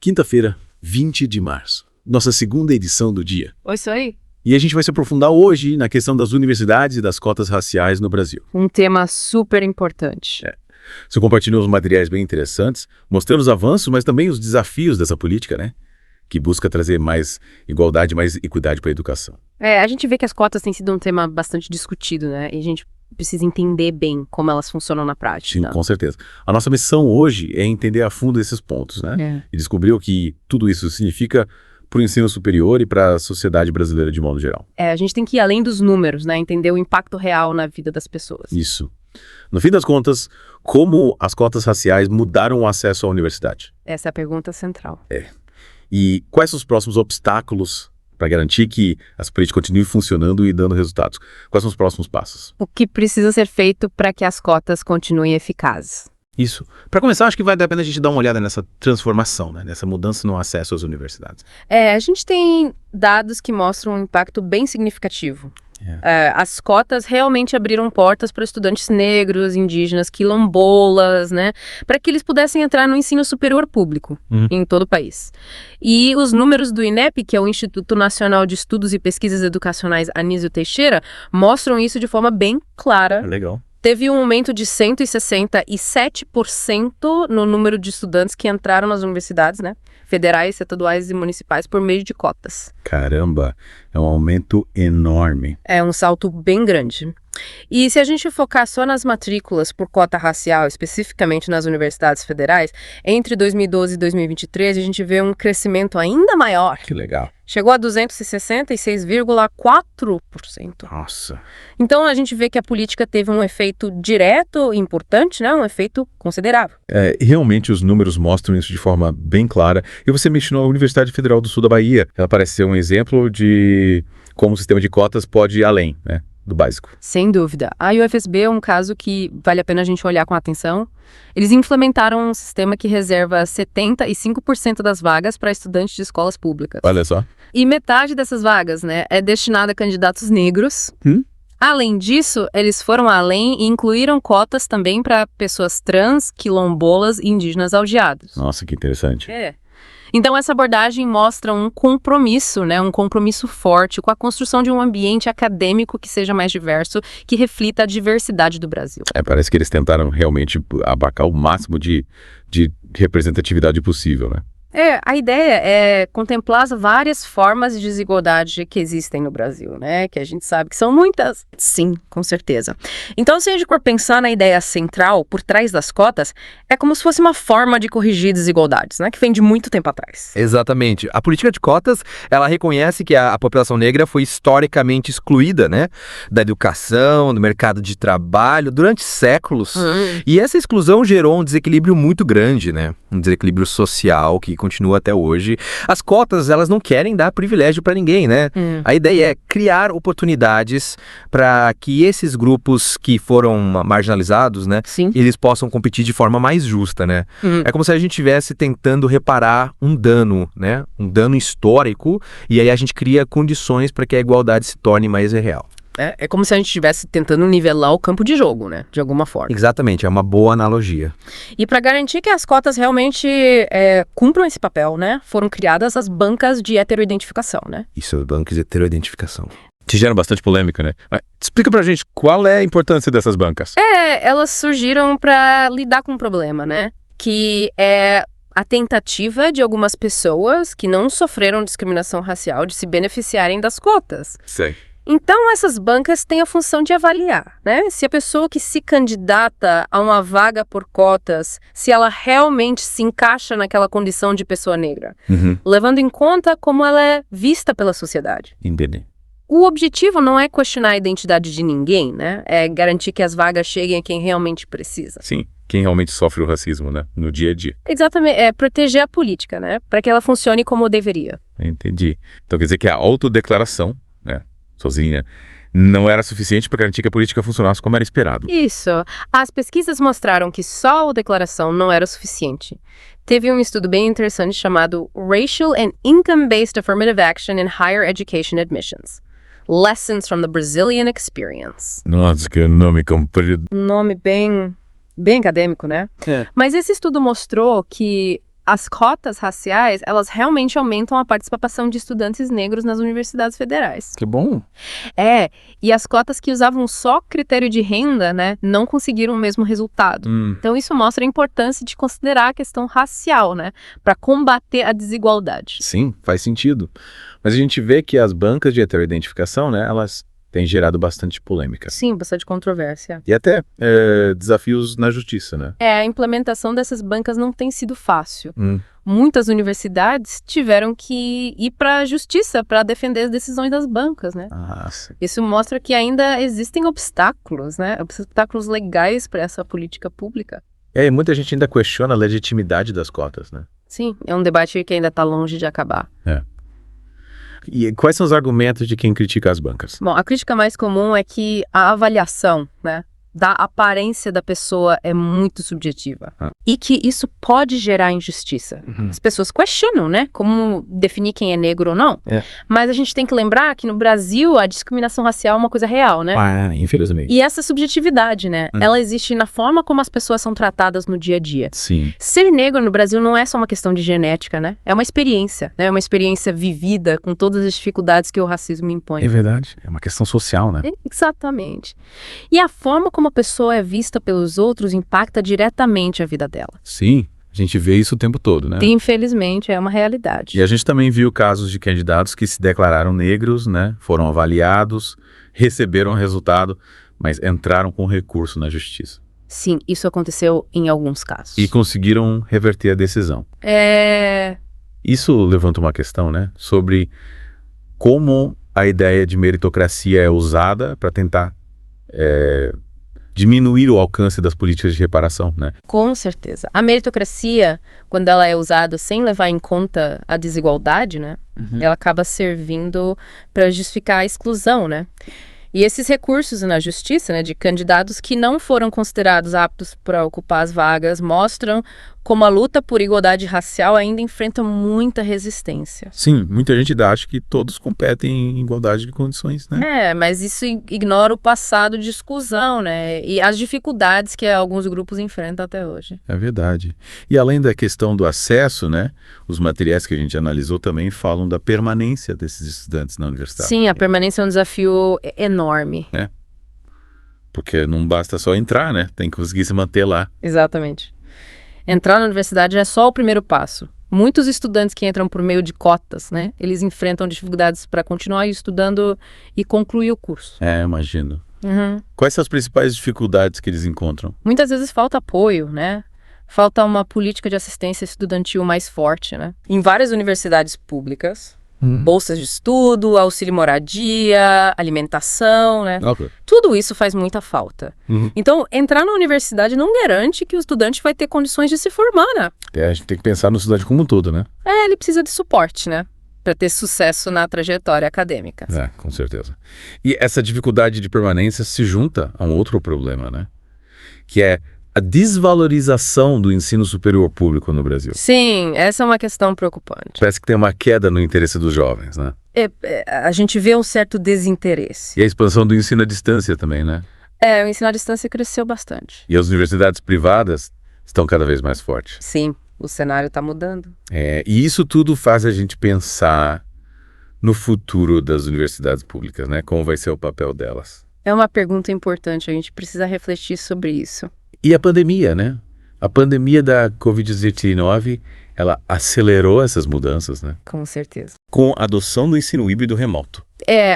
Quinta-feira, 20 de março. Nossa segunda edição do dia. Isso aí. E a gente vai se aprofundar hoje na questão das universidades e das cotas raciais no Brasil. Um tema super importante. Você compartilhou uns materiais bem interessantes, mostrando os avanços, mas também os desafios dessa política, né? Que busca trazer mais igualdade, mais equidade para a educação. A gente vê que as cotas têm sido um tema bastante discutido, né? E a gente precisa entender bem como elas funcionam na prática. Sim, com certeza. A nossa missão hoje é entender a fundo esses pontos, né? E descobrir o que tudo isso significa para o ensino superior e para a sociedade brasileira de modo geral. A gente tem que ir além dos números, né? Entender o impacto real na vida das pessoas. Isso. No fim das contas, como as cotas raciais mudaram o acesso à universidade? Essa é a pergunta central. E quais são os próximos obstáculos para garantir que essa política continue funcionando e dando resultados? Quais são os próximos passos? O que precisa ser feito para que as cotas continuem eficazes? Isso. Para começar, acho que vale a pena a gente dar uma olhada nessa transformação, né? Nessa mudança no acesso às universidades. A gente tem dados que mostram um impacto bem significativo. As cotas realmente abriram portas para estudantes negros, indígenas, quilombolas, né? Para que eles pudessem entrar no ensino superior público em todo o país. E os números do INEP, que é o Instituto Nacional de Estudos e Pesquisas Educacionais Anísio Teixeira, mostram isso de forma bem clara. Legal. Teve um aumento de 167% no número de estudantes que entraram nas universidades, né? Federais, estaduais e municipais por meio de cotas. Caramba, é um aumento enorme. É um salto bem grande. E se a gente focar só nas matrículas por cota racial, especificamente nas universidades federais, entre 2012 e 2023 a gente vê um crescimento ainda maior. Que legal. Chegou a 266,4%. Nossa. Então a gente vê que a política teve um efeito direto e importante, né? Um efeito considerável. Realmente os números mostram isso de forma bem clara. E você mencionou a Universidade Federal do Sul da Bahia. Ela parece ser um exemplo de como o sistema de cotas pode ir além, né? Do básico. Sem dúvida. A UFSB é um caso que vale a pena a gente olhar com atenção. Eles implementaram um sistema que reserva 75% das vagas para estudantes de escolas públicas. Olha só. E metade dessas vagas, né, é destinada a candidatos negros. Além disso, eles foram além e incluíram cotas também para pessoas trans, quilombolas e indígenas aldeados. Nossa, que interessante. Então, essa abordagem mostra um compromisso, né, um compromisso forte com a construção de um ambiente acadêmico que seja mais diverso, que reflita a diversidade do Brasil. Parece que eles tentaram realmente abarcar o máximo de representatividade possível, né? A ideia é contemplar as várias formas de desigualdade que existem no Brasil, né? Que a gente sabe que são muitas. Sim, com certeza. Então, se a gente for pensar na ideia central por trás das cotas, é como se fosse uma forma de corrigir desigualdades, né? Que vem de muito tempo atrás. Exatamente. A política de cotas, ela reconhece que a população negra foi historicamente excluída, né? Da educação, do mercado de trabalho, durante séculos. E essa exclusão gerou um desequilíbrio muito grande, né? Um desequilíbrio social que continua até hoje. As cotas, elas não querem dar privilégio para ninguém, né? A ideia é criar oportunidades para que esses grupos que foram marginalizados, né? Sim. Eles possam competir de forma mais justa, né? É como se a gente estivesse tentando reparar um dano, né? Um dano histórico, e aí a gente cria condições para que a igualdade se torne mais real. É como se a gente estivesse tentando nivelar o campo de jogo, né? De alguma forma. Exatamente, é uma boa analogia. E para garantir que as cotas realmente cumpram esse papel, né? Foram criadas as bancas de heteroidentificação, né? Isso, bancos de heteroidentificação. Te gera bastante polêmica, né? Mas explica pra gente qual é a importância dessas bancas. Elas surgiram para lidar com um problema, né? Que é a tentativa de algumas pessoas que não sofreram discriminação racial de se beneficiarem das cotas. Sei. Então, essas bancas têm a função de avaliar, né? Se a pessoa que se candidata a uma vaga por cotas, se ela realmente se encaixa naquela condição de pessoa negra, levando em conta como ela é vista pela sociedade. Entendi. O objetivo não é questionar a identidade de ninguém, né? É garantir que as vagas cheguem a quem realmente precisa. Sim, quem realmente sofre o racismo, né? No dia a dia. Exatamente, é proteger a política, né? Para que ela funcione como deveria. Entendi. Então quer dizer que a autodeclaração, né? Sozinha, não era suficiente para garantir que a política funcionasse como era esperado. Isso. As pesquisas mostraram que só a declaração não era suficiente. Teve um estudo bem interessante chamado Racial and Income-Based Affirmative Action in Higher Education Admissions. Lessons from the Brazilian Experience. Nossa, que nome comprido. Um nome bem acadêmico, né? Mas esse estudo mostrou que as cotas raciais, elas realmente aumentam a participação de estudantes negros nas universidades federais. Que bom. E as cotas que usavam só critério de renda, né, não conseguiram o mesmo resultado. Então isso mostra a importância de considerar a questão racial, né, para combater a desigualdade. Sim, faz sentido. Mas a gente vê que as bancas de heteroidentificação, né, elas têm gerado bastante polêmica. Sim, bastante controvérsia. E até desafios na justiça, né? A implementação dessas bancas não tem sido fácil. Muitas universidades tiveram que ir para a justiça para defender as decisões das bancas, né? Sim. Isso mostra que ainda existem obstáculos, né? Obstáculos legais para essa política pública. E muita gente ainda questiona a legitimidade das cotas, né? Sim, é um debate que ainda está longe de acabar. E quais são os argumentos de quem critica as bancas? Bom, a crítica mais comum é que a avaliação, né, da aparência da pessoa é muito subjetiva. E que isso pode gerar injustiça. As pessoas questionam, né, como definir quem é negro ou não. Mas a gente tem que lembrar que no Brasil a discriminação racial é uma coisa real, né? Infelizmente. E essa subjetividade, né, ela existe na forma como as pessoas são tratadas no dia a dia. Sim. Ser negro no Brasil não é só uma questão de genética, né? É uma experiência, né? É uma experiência vivida com todas as dificuldades que o racismo impõe. É verdade. É uma questão social, né? Exatamente. E a forma como a pessoa é vista pelos outros impacta diretamente a vida dela. Sim, a gente vê isso o tempo todo, né? Infelizmente, é uma realidade. E a gente também viu casos de candidatos que se declararam negros, né? Foram avaliados, receberam o resultado, mas entraram com recurso na justiça. Sim, isso aconteceu em alguns casos. E conseguiram reverter a decisão. Isso levanta uma questão, né? Sobre como a ideia de meritocracia é usada para tentar diminuir o alcance das políticas de reparação, né? Com certeza. A meritocracia, quando ela é usada sem levar em conta a desigualdade, né? Ela acaba servindo para justificar a exclusão, né? E esses recursos na justiça, né, de candidatos que não foram considerados aptos para ocupar as vagas, mostram como a luta por igualdade racial ainda enfrenta muita resistência. Sim, muita gente acha que todos competem em igualdade de condições, né? Mas isso ignora o passado de exclusão, né, e as dificuldades que alguns grupos enfrentam até hoje. É verdade. E além da questão do acesso, né, os materiais que a gente analisou também falam da permanência desses estudantes na universidade. Sim, a permanência é um desafio enorme. Porque não basta só entrar, né? Tem que conseguir se manter lá. Exatamente. Entrar na universidade é só o primeiro passo. Muitos estudantes que entram por meio de cotas, né? Eles enfrentam dificuldades para continuar estudando e concluir o curso. Imagino. Quais são as principais dificuldades que eles encontram? Muitas vezes falta apoio, né? Falta uma política de assistência estudantil mais forte, né? Em várias universidades públicas, bolsas de estudo, auxílio moradia, alimentação, né? Tudo isso faz muita falta. Então, entrar na universidade não garante que o estudante vai ter condições de se formar, né? A gente tem que pensar no estudante como um todo, né? Ele precisa de suporte, né? Para ter sucesso na trajetória acadêmica. Com certeza. E essa dificuldade de permanência se junta a um outro problema, né? Que é a desvalorização do ensino superior público no Brasil. Sim, essa é uma questão preocupante. Parece que tem uma queda no interesse dos jovens, né? A gente vê um certo desinteresse. E a expansão do ensino à distância também, né? O ensino à distância cresceu bastante. E as universidades privadas estão cada vez mais fortes. Sim, o cenário está mudando. E isso tudo faz a gente pensar no futuro das universidades públicas, né? Como vai ser o papel delas. É uma pergunta importante, a gente precisa refletir sobre isso. E a pandemia, né? A pandemia da Covid-19, ela acelerou essas mudanças, né? Com certeza. Com a adoção do ensino híbrido remoto.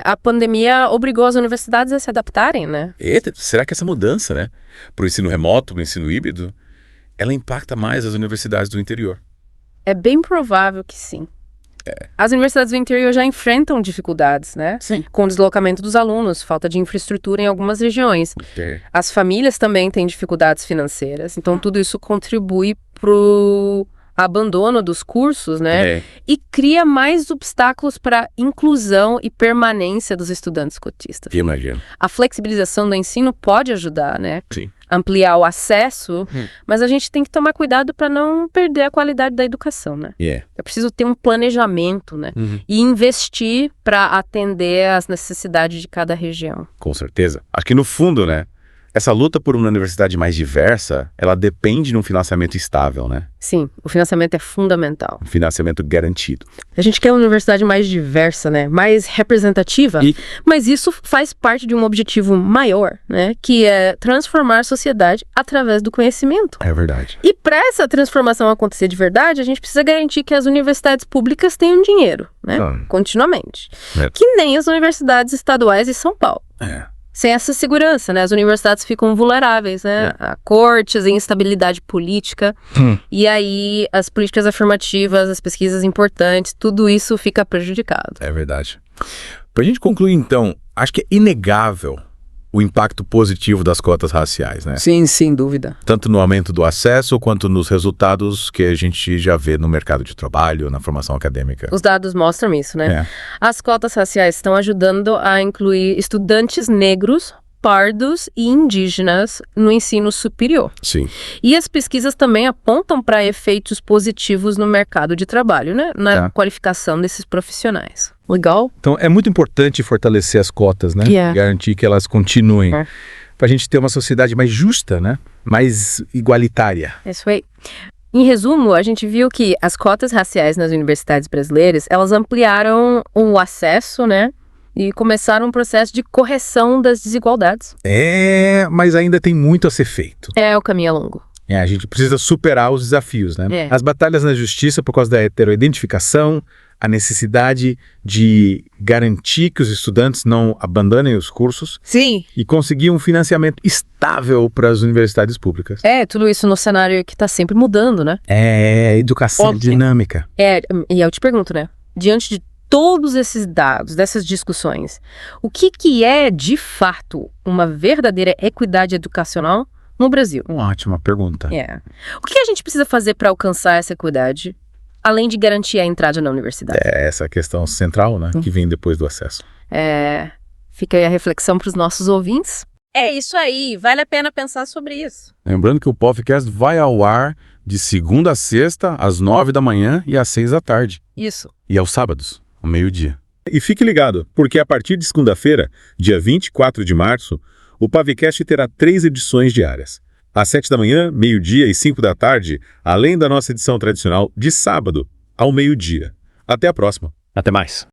A pandemia obrigou as universidades a se adaptarem, né? Eita, será que essa mudança, né? Para o ensino remoto, para o ensino híbrido, ela impacta mais as universidades do interior? É bem provável que sim. As universidades do interior já enfrentam dificuldades, né? Sim. Com o deslocamento dos alunos, falta de infraestrutura em algumas regiões. As famílias também têm dificuldades financeiras, então tudo isso contribui para o abandono dos cursos, né? E cria mais obstáculos para inclusão e permanência dos estudantes cotistas. Imagino. A flexibilização do ensino pode ajudar, né? Sim. Ampliar o acesso, mas a gente tem que tomar cuidado para não perder a qualidade da educação, né? É preciso ter um planejamento, né? E investir para atender às necessidades de cada região. Com certeza. Acho que no fundo, né? Essa luta por uma universidade mais diversa, ela depende de um financiamento estável, né? Sim, o financiamento é fundamental. Um financiamento garantido. A gente quer uma universidade mais diversa, né? Mais representativa, mas isso faz parte de um objetivo maior, né? Que é transformar a sociedade através do conhecimento. É verdade. E para essa transformação acontecer de verdade, a gente precisa garantir que as universidades públicas tenham dinheiro, né? Continuamente. Que nem as universidades estaduais de São Paulo. Sem essa segurança, né? As universidades ficam vulneráveis, né? A cortes, a instabilidade política. E aí, as políticas afirmativas, as pesquisas importantes, tudo isso fica prejudicado. É verdade. Pra gente concluir, então, acho que é inegável o impacto positivo das cotas raciais, né? Sim, sem dúvida. Tanto no aumento do acesso, quanto nos resultados que a gente já vê no mercado de trabalho, na formação acadêmica. Os dados mostram isso, né? As cotas raciais estão ajudando a incluir estudantes negros, pardos e indígenas no ensino superior. Sim. E as pesquisas também apontam para efeitos positivos no mercado de trabalho, né? Na qualificação desses profissionais. Legal? Então, é muito importante fortalecer as cotas, né? Garantir que elas continuem. Para a gente ter uma sociedade mais justa, né? Mais igualitária. Isso aí. Em resumo, a gente viu que as cotas raciais nas universidades brasileiras, elas ampliaram o acesso, né? E começaram um processo de correção das desigualdades. Mas ainda tem muito a ser feito. O caminho é longo. A gente precisa superar os desafios, né? As batalhas na justiça por causa da heteroidentificação, a necessidade de garantir que os estudantes não abandonem os cursos. Sim. E conseguir um financiamento estável para as universidades públicas. Tudo isso no cenário que está sempre mudando, né? Educação dinâmica. E eu te pergunto, né? Diante de todos esses dados, dessas discussões, o que é, de fato, uma verdadeira equidade educacional no Brasil? Uma ótima pergunta. O que a gente precisa fazer para alcançar essa equidade, além de garantir a entrada na universidade? Essa questão central, né? Que vem depois do acesso. Fica aí a reflexão para os nossos ouvintes. É isso aí, vale a pena pensar sobre isso. Lembrando que o podcast vai ao ar de segunda a sexta, às 9 da manhã e às 6 da tarde. Isso. E aos sábados, ao meio-dia. E fique ligado, porque a partir de segunda-feira, dia 24 de março, o Pavecast terá 3 edições diárias. Às 7 da manhã, meio-dia e 5 da tarde, além da nossa edição tradicional de sábado, ao meio-dia. Até a próxima. Até mais.